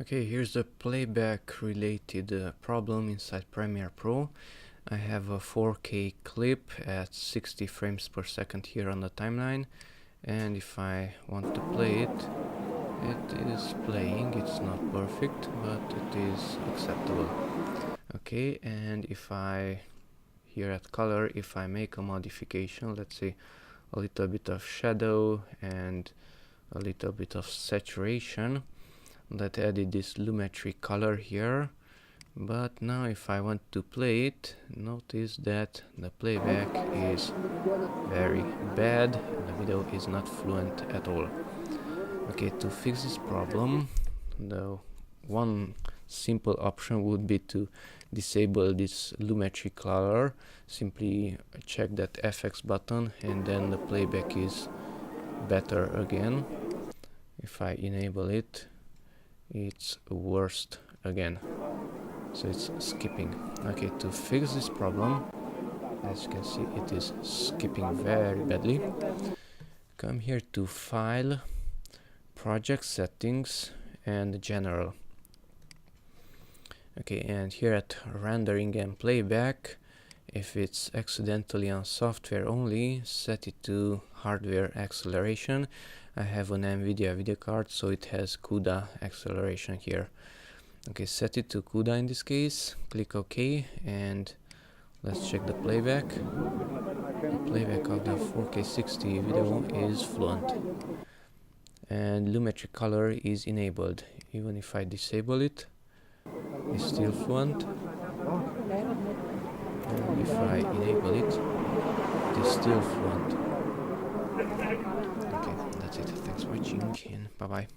Okay, here's the playback related problem inside Premiere Pro. I have a 4K clip at 60 frames per second here on the timeline, and if I want to play it, it is playing. It's not perfect, but it is acceptable. Okay, and if I, here at color, if I make a modification, let's say a little bit of shadow and a little bit of saturation, that added this Lumetri Color here. But now if I want to play it, notice that the playback is very bad, the video is not fluent at all. Okay, to fix this problem, the one simple option would be to disable this Lumetri Color. Simply check that FX button and then the playback is better again. If I enable it, it's worst again, so it's skipping. Okay, to fix this problem, as you can see, it is skipping very badly. Come here to File, Project Settings, and General. Okay, and here at Rendering and Playback, if it's accidentally on software only, set it to hardware acceleration. I have an NVIDIA video card, so it has CUDA acceleration here. Okay, set it to CUDA in this case, click OK, and let's check the playback. The playback of the 4K 60 video is fluent. And Lumetri Color is enabled. Even if I disable it, it's still fluent. And if I enable it, it is still fluent. Okay, that's it. Thanks for watching and bye bye.